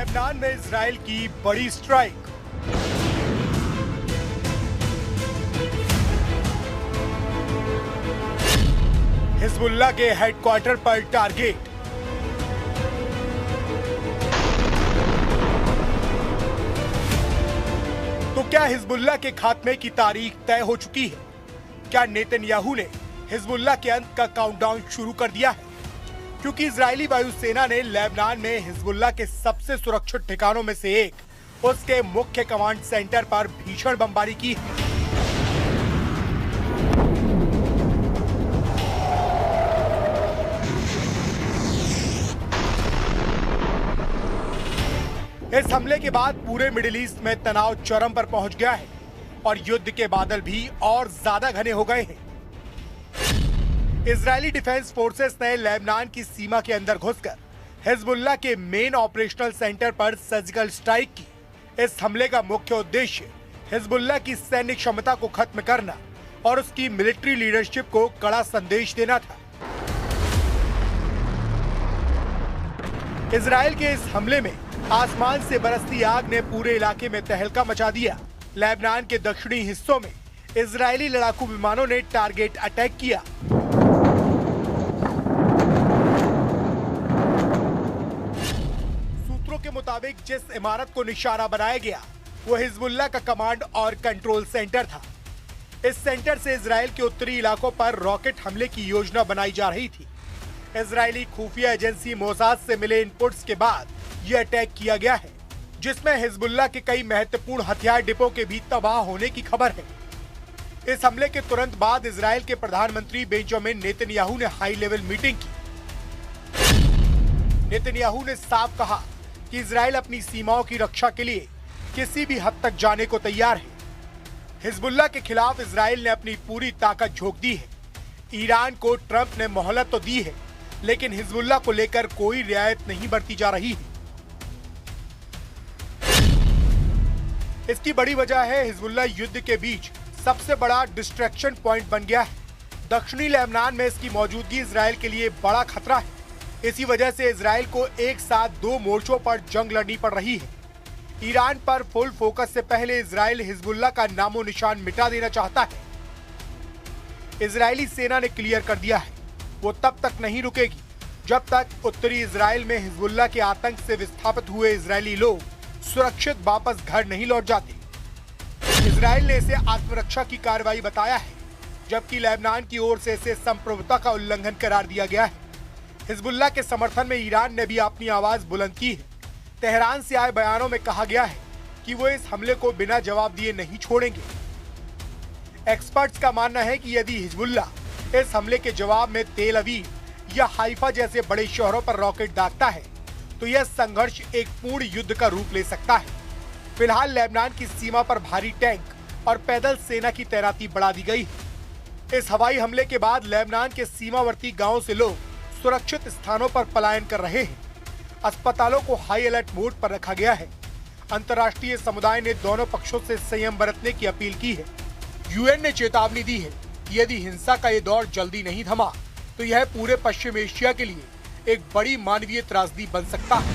Lebanon में Israel की बड़ी स्ट्राइक। हिजबुल्लाह के हेडक्वार्टर पर टारगेट। तो क्या हिजबुल्लाह के खात्मे की तारीख तय हो चुकी है? क्या नेतन्याहू ने हिजबुल्लाह के अंत का काउंटडाउन शुरू कर दिया है? क्योंकि इजरायली वायुसेना ने लेबनान में हिजबुल्लाह के सबसे सुरक्षित ठिकानों में से एक उसके मुख्य कमांड सेंटर पर भीषण बमबारी की है। इस हमले के बाद पूरे मिडिल ईस्ट में तनाव चरम पर पहुंच गया है और युद्ध के बादल भी और ज्यादा घने हो गए हैं। इजरायली डिफेंस फोर्सेस ने लेबनान की सीमा के अंदर घुसकर हिजबुल्लाह के मेन ऑपरेशनल सेंटर पर सर्जिकल स्ट्राइक की। इस हमले का मुख्य उद्देश्य हिजबुल्लाह की सैन्य क्षमता को खत्म करना और उसकी मिलिट्री लीडरशिप को कड़ा संदेश देना था। इजराइल के इस हमले में आसमान से बरसती आग ने पूरे इलाके में तहलका मचा दिया। लेबनान के दक्षिणी हिस्सों में इजरायली लड़ाकू विमानों ने टारगेट अटैक किया। सूत्रों के मुताबिक जिस इमारत को निशाना बनाया गया वो हिजबुल्लाह का कमांड और कंट्रोल सेंटर था। इस सेंटर से इजराइल के उत्तरी इलाकों पर रॉकेट हमले की योजना बनाई जा रही थी। इजरायली खुफिया एजेंसी मोसाद से मिले इनपुट्स के बाद यह अटैक किया गया है, जिसमें हिजबुल्लाह के कई महत्वपूर्ण हथियार डिपो के भी तबाह होने की खबर है। इस हमले के तुरंत बाद इजराइल के प्रधानमंत्री बेंजामिन नेतन्याहू ने हाई लेवल मीटिंग की। नेतन्याहू ने साफ कहा कि इजराइल अपनी सीमाओं की रक्षा के लिए किसी भी हद तक जाने को तैयार है। हिजबुल्लाह के खिलाफ इजराइल ने अपनी पूरी ताकत झोंक दी है। ईरान को ट्रंप ने मोहलत तो दी है, लेकिन हिजबुल्लाह को लेकर कोई रियायत नहीं बरती जा रही है। इसकी बड़ी वजह है हिजबुल्लाह युद्ध के बीच सबसे बड़ा डिस्ट्रैक्शन पॉइंट बन गया है। दक्षिणी लेबनान में इसकी मौजूदगी इजराइल के लिए बड़ा खतरा है। इसी वजह से इजराइल को एक साथ दो मोर्चों पर जंग लड़नी पड़ रही है। ईरान पर फुल फोकस से पहले इजराइल हिजबुल्लाह का नामो निशान मिटा देना चाहता है। इजरायली सेना ने क्लियर कर दिया है वो तब तक नहीं रुकेगी जब तक उत्तरी इजराइल में हिजबुल्लाह के आतंक से विस्थापित हुए इजरायली लोग सुरक्षित वापस घर नहीं लौट जाते। इजराइल ने इसे आत्मरक्षा की कार्रवाई बताया है, जबकि लेबनान की ओर से इसे संप्रभुता का उल्लंघन करार दिया गया है। हिजबुल्लाह के समर्थन में ईरान ने भी अपनी आवाज बुलंद की है। तेहरान से आए बयानों में कहा गया है कि वो इस हमले को बिना जवाब दिए नहीं छोड़ेंगे। एक्सपर्ट्स का मानना है कि यदि हिजबुल्लाह इस हमले के जवाब में तेल अवीव या हाइफा जैसे बड़े शहरों पर रॉकेट दागता है तो यह संघर्ष एक पूर्ण युद्ध का रूप ले सकता है। फिलहाल लेबनान की सीमा पर भारी टैंक और पैदल सेना की तैनाती बढ़ा दी गई है। इस हवाई हमले के बाद लेबनान के सीमावर्ती गांवों से लोग सुरक्षित स्थानों पर पलायन कर रहे हैं। अस्पतालों को हाई अलर्ट मोड पर रखा गया है। अंतर्राष्ट्रीय समुदाय ने दोनों पक्षों से संयम बरतने की अपील की है। यूएन ने चेतावनी दी है कि यदि हिंसा का ये दौर जल्दी नहीं थमा तो यह पूरे पश्चिम एशिया के लिए एक बड़ी मानवीय त्रासदी बन सकता है।